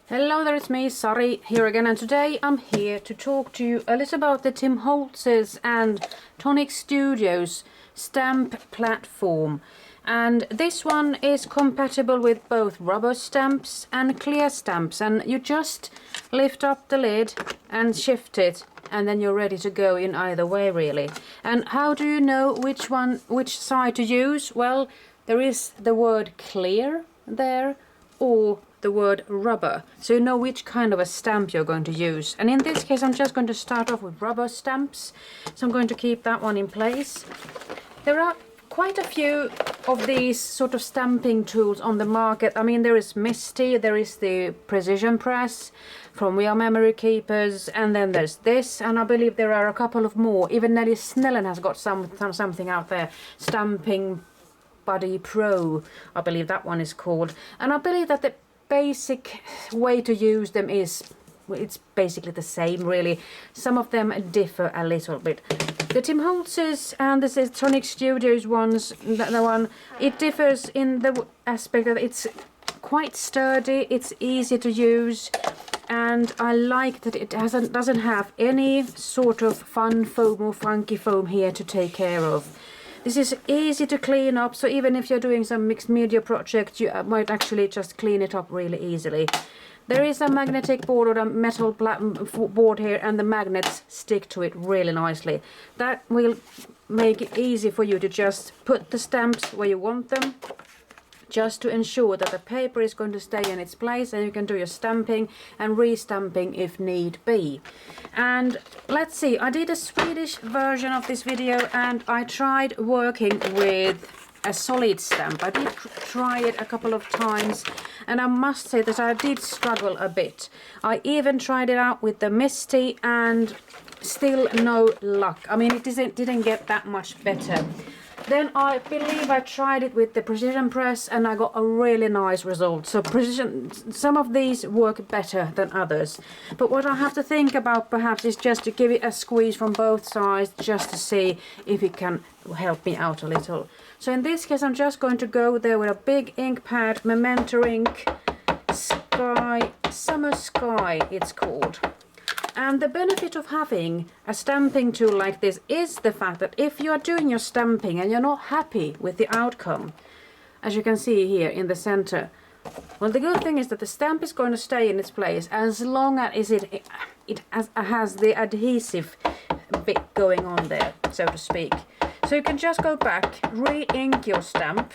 Hello there, it's me, Sari, here again, and today I'm here to talk to you a little about the Tim Holtz's and Tonic Studios stamp platform. And this one is compatible with both rubber stamps and clear stamps, and you just lift up the lid and shift it, and then you're ready to go in either way really. And how do you know which side to use? Well, there is the word clear there or the word rubber, so you know which kind of a stamp you're going to use. And in this case I'm just going to start off with rubber stamps, so I'm going to keep that one in place. There are quite a few of these sort of stamping tools on the market. I mean, there is Misty, there is the Precision Press from We Are Memory Keepers, and then there's this, and I believe there are a couple of more. Even Nelly Snellen has got something out there, Stamping Buddy Pro, I believe that one is called. And I believe that the basic way to use them is, it's basically the same really. Some of them differ a little bit. The Tim Holtz's and this is Tonic Studios ones, the one, it differs in the aspect that it's quite sturdy, it's easy to use, and I like that it doesn't have any sort of fun foam or funky foam here to take care of. This is easy to clean up, so even if you're doing some mixed media project, you might actually just clean it up really easily. There is a magnetic board or a metal board here, and the magnets stick to it really nicely. That will make it easy for you to just put the stamps where you want them, just to ensure that the paper is going to stay in its place, and you can do your stamping and re-stamping if need be. And let's see, I did a Swedish version of this video and I tried working with a solid stamp. I did try it a couple of times, and I must say that I did struggle a bit. I even tried it out with the Misty and still no luck. I mean, it didn't get that much better. Then I believe I tried it with the Precision Press and I got a really nice result. So some of these work better than others. But what I have to think about perhaps is just to give it a squeeze from both sides, just to see if it can help me out a little. So in this case I'm just going to go there with a big ink pad, Memento ink, Summer Sky it's called. And the benefit of having a stamping tool like this is the fact that if you are doing your stamping and you're not happy with the outcome, as you can see here in the center, well, the good thing is that the stamp is going to stay in its place as long as it has the adhesive bit going on there, so to speak. So you can just go back, re-ink your stamp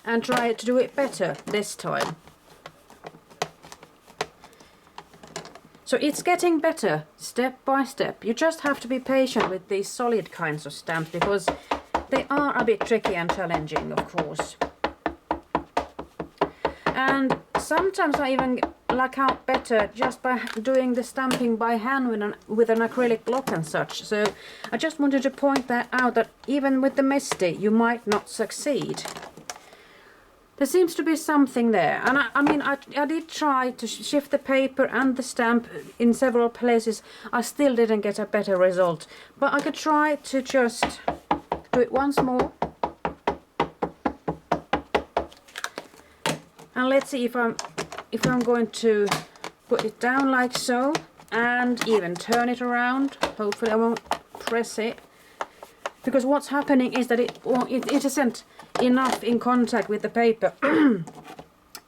and try to do it better this time. So it's getting better step by step. You just have to be patient with these solid kinds of stamps because they are a bit tricky and challenging, of course. And sometimes I even luck out better just by doing the stamping by hand with an acrylic block and such. So I just wanted to point that out, that even with the Misty you might not succeed. There seems to be something there, and I mean I did try to shift the paper and the stamp in several places. I still didn't get a better result, but I could try to just do it once more. And let's see if I'm going to put it down like so and even turn it around. Hopefully I won't press it, because what's happening is that it isn't enough in contact with the paper.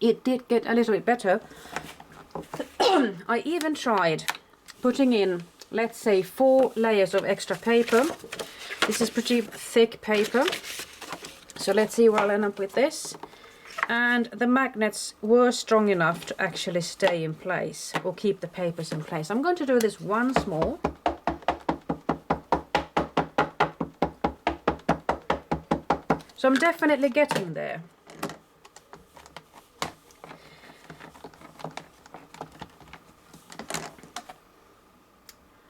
It did get a little bit better. I even tried putting in, let's say, 4 layers of extra paper. This is pretty thick paper, so let's see where I'll end up with this. And the magnets were strong enough to actually stay in place or keep the papers in place. I'm going to do this once more. So I'm definitely getting there.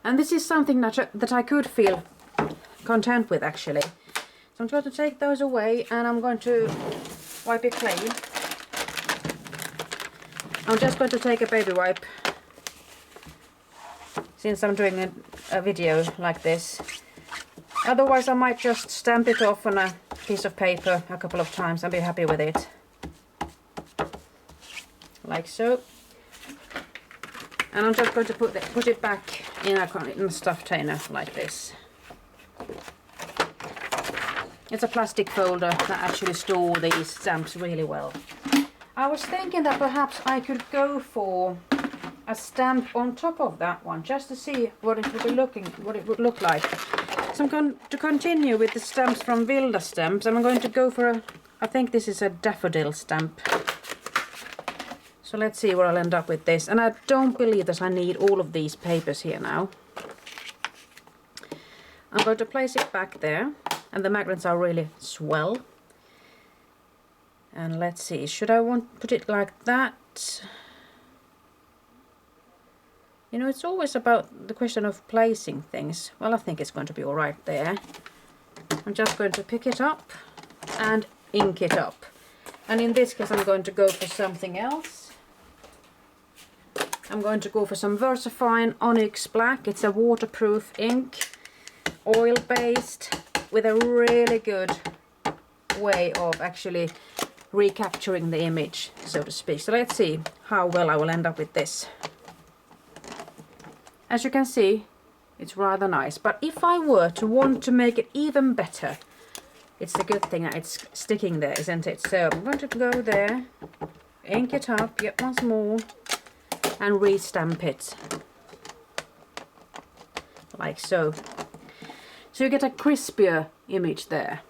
And this is something that I could feel content with actually. So I'm going to take those away and I'm going to wipe it clean. I'm just going to take a baby wipe, since I'm doing a video like this. Otherwise I might just stamp it off on a piece of paper a couple of times and be happy with it. like so. And I'm just going to put it back in a stuff container like this. It's a plastic folder that actually stores these stamps really well. I was thinking that perhaps I could go for a stamp on top of that one, just to see what it would look like. So I'm going to continue with the stamps from Vilda stamps, and I'm going to go for I think this is a daffodil stamp. So let's see where I'll end up with this. And I don't believe that I need all of these papers here now. I'm going to place it back there. And the magnets are really swell. And let's see, should I put it like that? You know, it's always about the question of placing things. Well, I think it's going to be all right there. I'm just going to pick it up and ink it up. And in this case, I'm going to go for something else. I'm going to go for some Versafine Onyx Black. It's a waterproof ink, oil-based, with a really good way of actually recapturing the image, so to speak. So let's see how well I will end up with this. As you can see, it's rather nice, but if I were to want to make it even better, it's a good thing that it's sticking there, isn't it? So I'm going to go there, ink it up yet once more, and re-stamp it like so. So you get a crispier image there.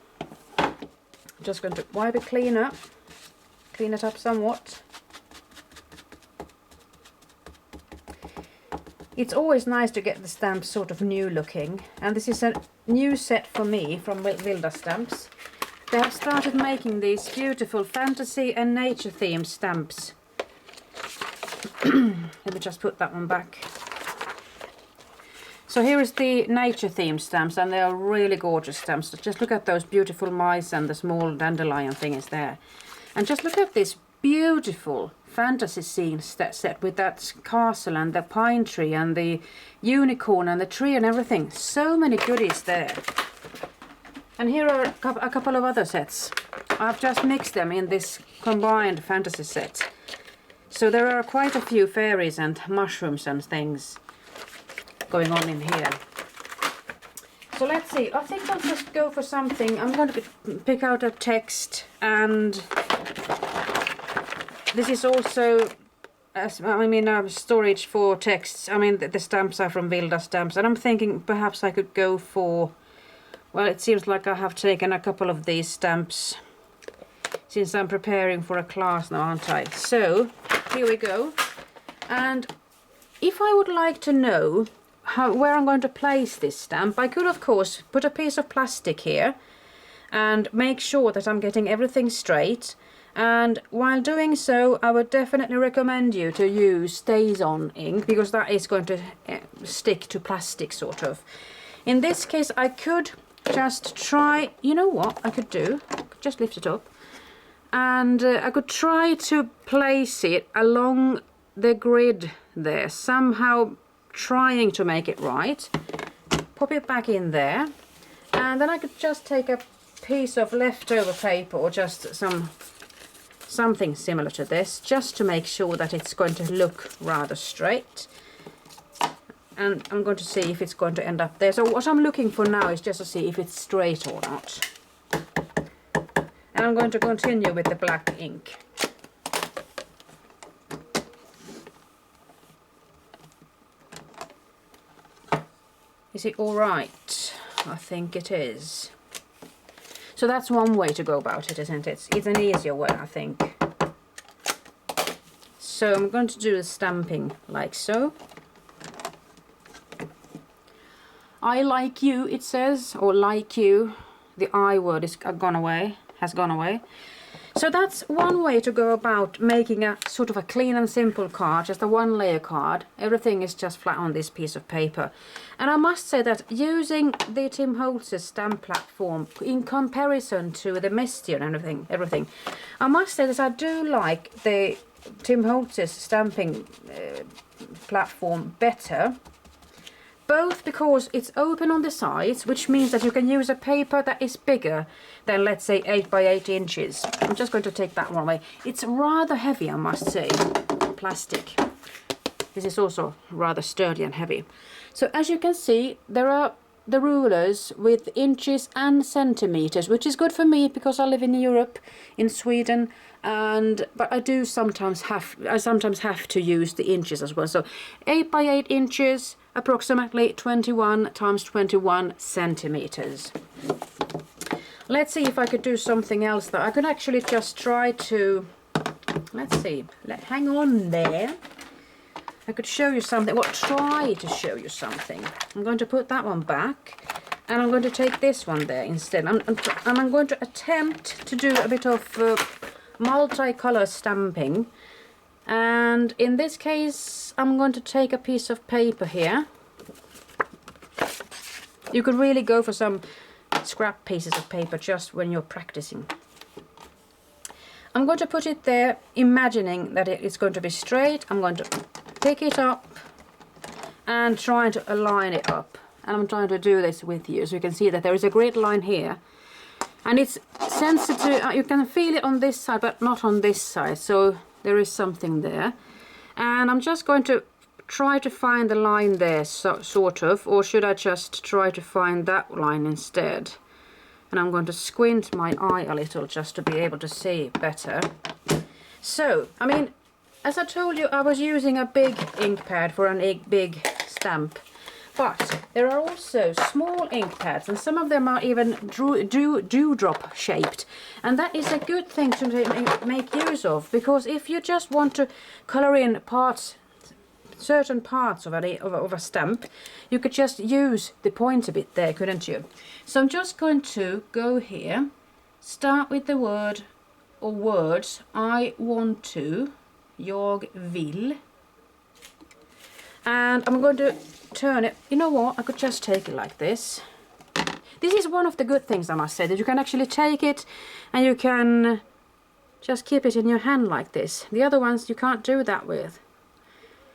I'm just going to wipe it clean it up somewhat. It's always nice to get the stamps sort of new looking, and this is a new set for me from Vilda Stamps. They have started making these beautiful fantasy and nature themed stamps. Let me just put that one back. So here is the nature themed stamps, and they are really gorgeous stamps. Just look at those beautiful mice and the small dandelion thing is there. And just look at this beautiful fantasy scene set with that castle and the pine tree and the unicorn and the tree and everything. So many goodies there. And here are a couple of other sets. I've just mixed them in this combined fantasy set. So there are quite a few fairies and mushrooms and things going on in here. So let's see, I think I'll just go for something. I'm going to pick out a text, and this is also storage for texts. I mean, the stamps are from Vilda Stamps, and I'm thinking perhaps I could go for, well, it seems like I have taken a couple of these stamps since I'm preparing for a class now, aren't I? So here we go. And if I would like to know where I'm going to place this stamp, I could of course put a piece of plastic here and make sure that I'm getting everything straight. And while doing so, I would definitely recommend you to use StazOn ink, because that is going to stick to plastic sort of. In this case, I could just try, you know what I could do? I could just lift it up, and I could try to place it along the grid there, somehow trying to make it right. Pop it back in there, and then I could just take a piece of leftover paper or just something similar to this, just to make sure that it's going to look rather straight. And I'm going to see if it's going to end up there. So what I'm looking for now is just to see if it's straight or not. And I'm going to continue with the black ink. Is it all right? I think it is. So that's one way to go about it, isn't it? It's an easier way, I think. So I'm going to do the stamping like so. I like you, it says, or like you. The I word is gone away, has gone away. So that's one way to go about making a sort of a clean and simple card, just a one layer card. Everything is just flat on this piece of paper. And I must say that using the Tim Holtz stamp platform in comparison to the Mestier and everything, I must say that I do like the Tim Holtz stamping platform better. both because it's open on the sides, which means that you can use a paper that is bigger than, let's say, 8 by 8 inches. I'm just going to take that one away. It's rather heavy, I must say, plastic. This is also rather sturdy and heavy. So as you can see, there are the rulers with inches and centimeters, which is good for me because I live in Europe, in Sweden, but I sometimes have to use the inches as well. So 8 by 8 inches, approximately 21 times 21 centimeters. Let's see if I could do something else that I could actually just try to, let's see, hang on there. I could show you something, try to show you something. I'm going to put that one back, and I'm going to take this one there instead. And I'm going to attempt to do a bit of multicolor stamping. And in this case, I'm going to take a piece of paper here. You could really go for some scrap pieces of paper just when you're practicing. I'm going to put it there, imagining that it's going to be straight. I'm going to pick it up and trying to align it up, and I'm trying to do this with you so you can see that there is a grid line here, and it's sensitive. You can feel it on this side but not on this side, so there is something there, and I'm just going to try to find the line there, sort of, or should I just try to find that line instead? And I'm going to squint my eye a little just to be able to see it better. So, I mean, as I told you, I was using a big ink pad for a big stamp, but there are also small ink pads, and some of them are even dewdrop shaped, and that is a good thing to make use of, because if you just want to color in certain parts of a stamp, you could just use the pointer bit there, couldn't you? So I'm just going to go here, start with the word or words I want to, jag vill, and I'm going to turn it. You know what, I could just take it like this. This is one of the good things, I must say, that you can actually take it and you can just keep it in your hand like this. The other ones you can't do that with,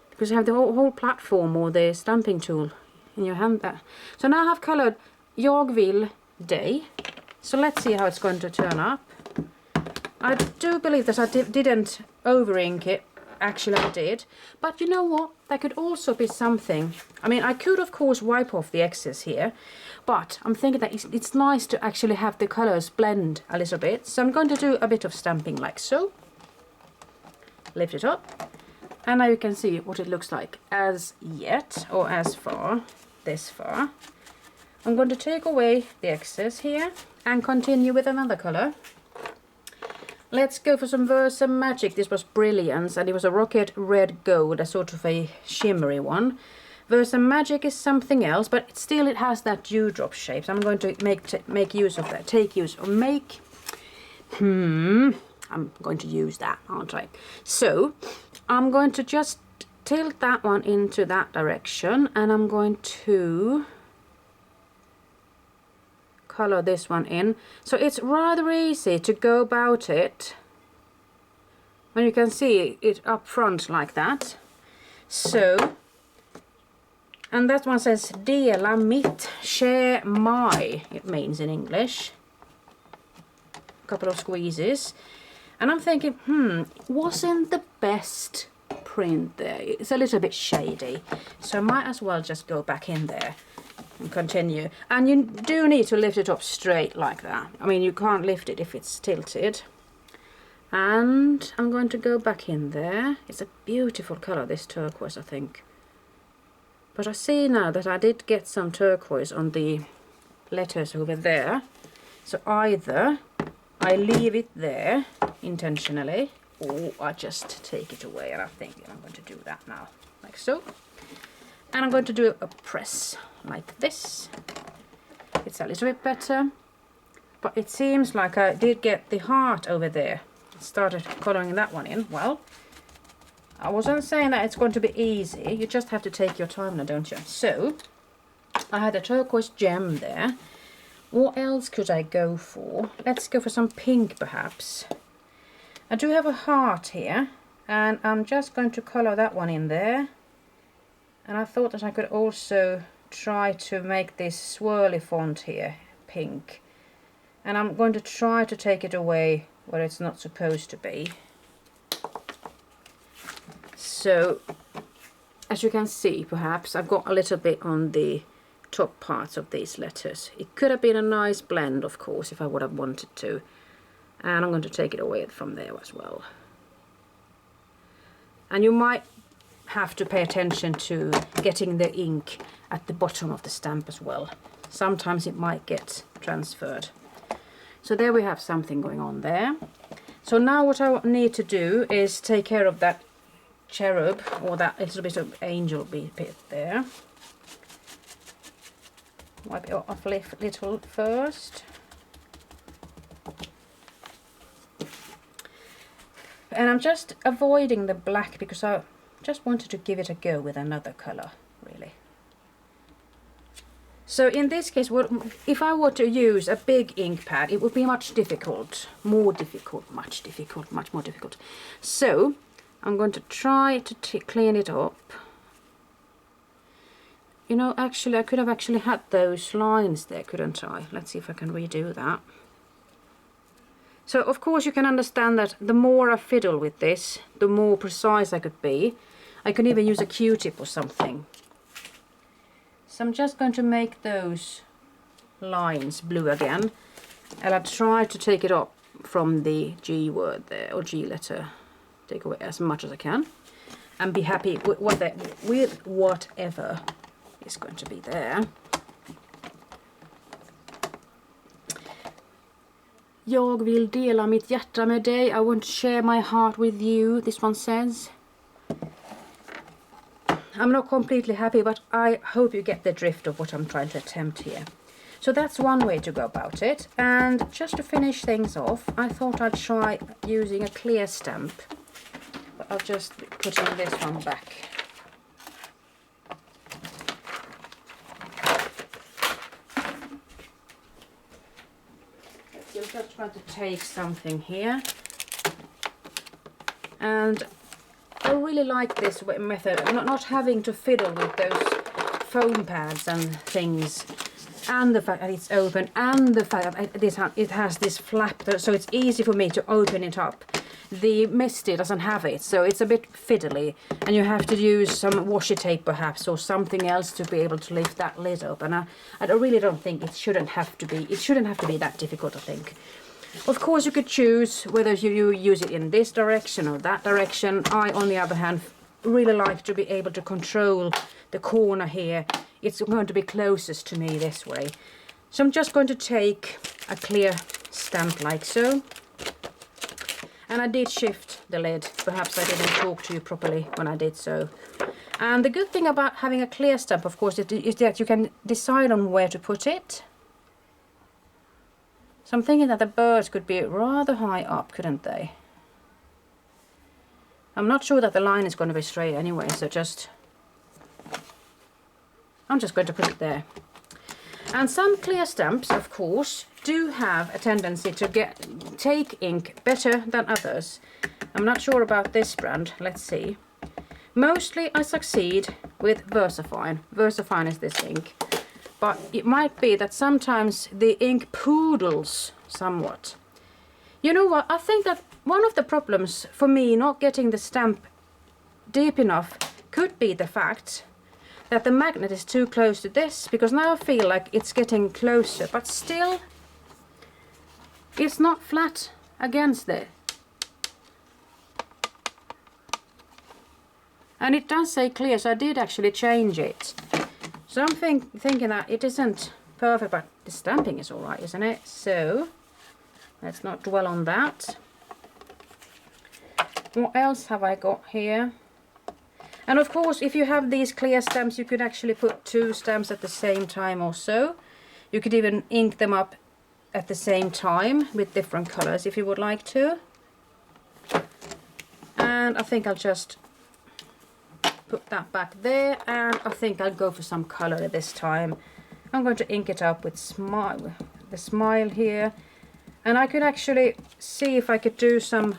because you have the whole platform or the stamping tool in your hand there. So now I have colored jag vill day. So let's see how it's going to turn up. I do believe that I didn't over ink it. Actually I did. But you know what? That could also be something. I mean, I could of course wipe off the excess here, but I'm thinking that it's nice to actually have the colors blend a little bit. So I'm going to do a bit of stamping like so. Lift it up. And now you can see what it looks like as yet, or as far, this far. I'm going to take away the excess here and continue with another color. Let's go for some Versa Magic. This was Brilliance, and it was a rocket red gold, a sort of a shimmery one. Versa Magic is something else, but still it has that dewdrop shape. So I'm going to make use of that. I'm going to use that, aren't I? So I'm going to just tilt that one into that direction, and I'm going to color this one in. So it's rather easy to go about it when you can see it up front like that. So, and that one says dela mitt, share my, it means in English. A couple of squeezes. And I'm thinking, wasn't the best print there? It's a little bit shady, so I might as well just go back in there and continue. And you do need to lift it up straight like that. I mean, you can't lift it if it's tilted. And I'm going to go back in there. It's a beautiful color, this turquoise, I think. But I see now that I did get some turquoise on the letters over there. So either I leave it there intentionally, or I just take it away, and I think I'm going to do that now, like so. And I'm going to do a press like this. It's a little bit better, but it seems like I did get the heart over there. I started coloring that one in. Well, I wasn't saying that it's going to be easy. You just have to take your time now, don't you? So I had a turquoise gem there. What else could I go for? Let's go for some pink perhaps. I do have a heart here, and I'm just going to color that one in there. And I thought that I could also try to make this swirly font here pink, and I'm going to try to take it away where it's not supposed to be. So as you can see, perhaps I've got a little bit on the top parts of these letters. It could have been a nice blend, of course, if I would have wanted to, and I'm going to take it away from there as well. And you might have to pay attention to getting the ink at the bottom of the stamp as well. Sometimes it might get transferred. So there we have something going on there. So now what I need to do is take care of that cherub, or that little bit of angel bit there. Wipe it off a little first. And I'm just avoiding the black because I just wanted to give it a go with another color, really. So in this case, if I were to use a big ink pad, it would be much more difficult. So I'm going to try to clean it up. You know, actually I could have actually had those lines there, couldn't I? Let's see if I can redo that. So of course you can understand that the more I fiddle with this, the more precise I could be. I can even use a Q-tip or something. So I'm just going to make those lines blue again, and I'll try to take it up from the G word there, or G letter. Take away as much as I can, and be happy with whatever is going to be there. Jag vill dela mitt hjärta med dig. I want to share my heart with you, this one says. I'm not completely happy, but I hope you get the drift of what I'm trying to attempt here. So that's one way to go about it. And just to finish things off, I thought I'd try using a clear stamp. But I'll just be putting this one back. I'm just trying to take something here. And I really like this method, not having to fiddle with those foam pads and things, and the fact that it's open, and the fact that it has this flap, so it's easy for me to open it up. The Misty doesn't have it, so it's a bit fiddly, and you have to use some washi tape perhaps, or something else to be able to lift that lid up. And I really don't think it shouldn't have to be that difficult, I think. Of course you could choose whether you use it in this direction or that direction. I, on the other hand, really like to be able to control the corner here. It's going to be closest to me this way. So I'm just going to take a clear stamp like so. And I did shift the lid. Perhaps I didn't talk to you properly when I did so. And the good thing about having a clear stamp, of course, is that you can decide on where to put it. So I'm thinking that the birds could be rather high up, couldn't they? I'm not sure that the line is going to be straight anyway, so I'm just going to put it there. And some clear stamps, of course, do have a tendency to take ink better than others. I'm not sure about this brand, let's see. Mostly I succeed with Versafine. Versafine is this ink. But it might be that sometimes the ink poodles somewhat. You know what, I think that one of the problems for me not getting the stamp deep enough could be the fact that the magnet is too close to this, because now I feel like it's getting closer, but still it's not flat against it. And it does say clear, so I did actually change it. So I'm thinking that it isn't perfect, but the stamping is alright, isn't it? So let's not dwell on that. What else have I got here? And of course, if you have these clear stamps, you could actually put two stamps at the same time also. You could even ink them up at the same time with different colors if you would like to. And I think I'll just put that back there, and I think I'll go for some color this time. I'm going to ink it up with the smile here, and I could actually see if I could do some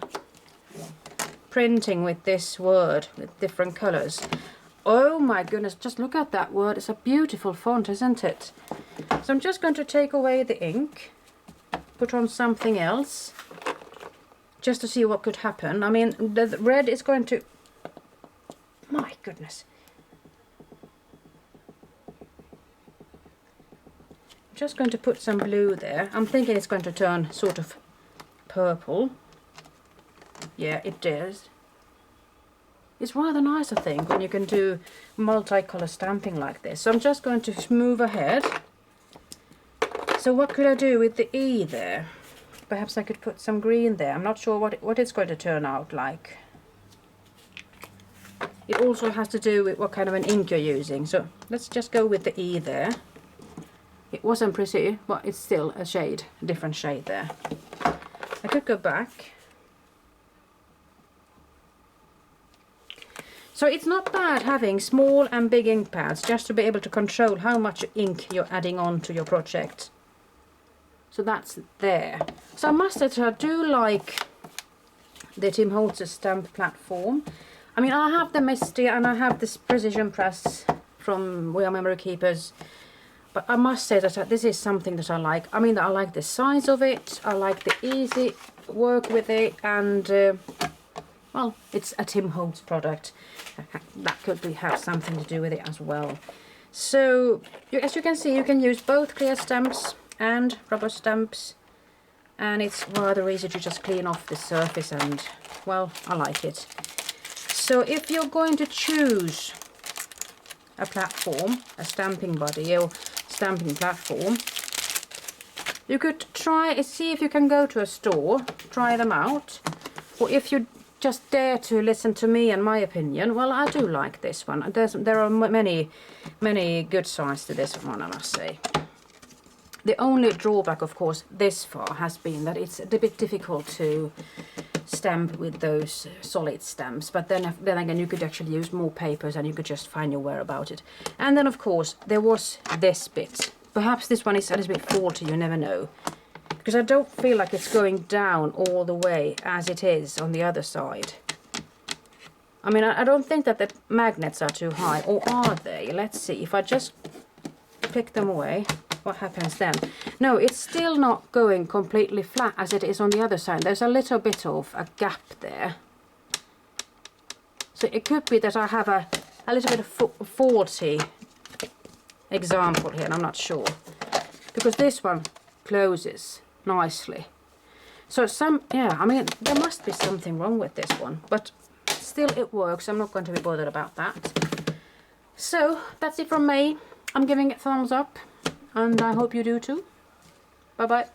printing with this word with different colors. Oh my goodness, just look at that word. It's a beautiful font, isn't it? So I'm just going to take away the ink, put on something else, just to see what could happen. I mean, the red is going to... My goodness. I'm just going to put some blue there. I'm thinking it's going to turn sort of purple. Yeah, it does. It's rather nice, I think, when you can do multicolour stamping like this. So I'm just going to move ahead. So what could I do with the E there? Perhaps I could put some green there. I'm not sure what it's going to turn out like. It also has to do with what kind of an ink you're using. So let's just go with the E there. It wasn't pretty, but it's still a shade, a different shade there. I could go back. So it's not bad having small and big ink pads just to be able to control how much ink you're adding on to your project. So that's there. So I must say that I do like the Tim Holtz Stamp Platform. I mean, I have the Misty and I have this Precision Press from We Are Memory Keepers. But I must say that this is something that I like. I mean, I like the size of it. I like the easy work with it. And, well, it's a Tim Holtz product. That could have something to do with it as well. So, as you can see, you can use both clear stamps and rubber stamps, and it's rather easy to just clean off the surface, and well, I like it. So if you're going to choose a platform, a stamping body or stamping platform, you could see if you can go to a store, try them out, or if you just dare to listen to me and my opinion, well, I do like this one. There are many good sides to this one, I must say. The only drawback, of course, this far has been that it's a bit difficult to stamp with those solid stamps. But then again, you could actually use more papers and you could just find your way about it. And then, of course, there was this bit. Perhaps this one is a little bit faulty, you never know. Because I don't feel like it's going down all the way as it is on the other side. I mean, I don't think that the magnets are too high, or are they? Let's see, if I just pick them away, what happens then? No, it's still not going completely flat as it is on the other side. There's a little bit of a gap there. So it could be that I have a little bit of faulty example here, and I'm not sure. Because this one closes nicely. So I mean, there must be something wrong with this one, but still it works. I'm not going to be bothered about that. So that's it from me. I'm giving it thumbs up, and I hope you do too. Bye bye.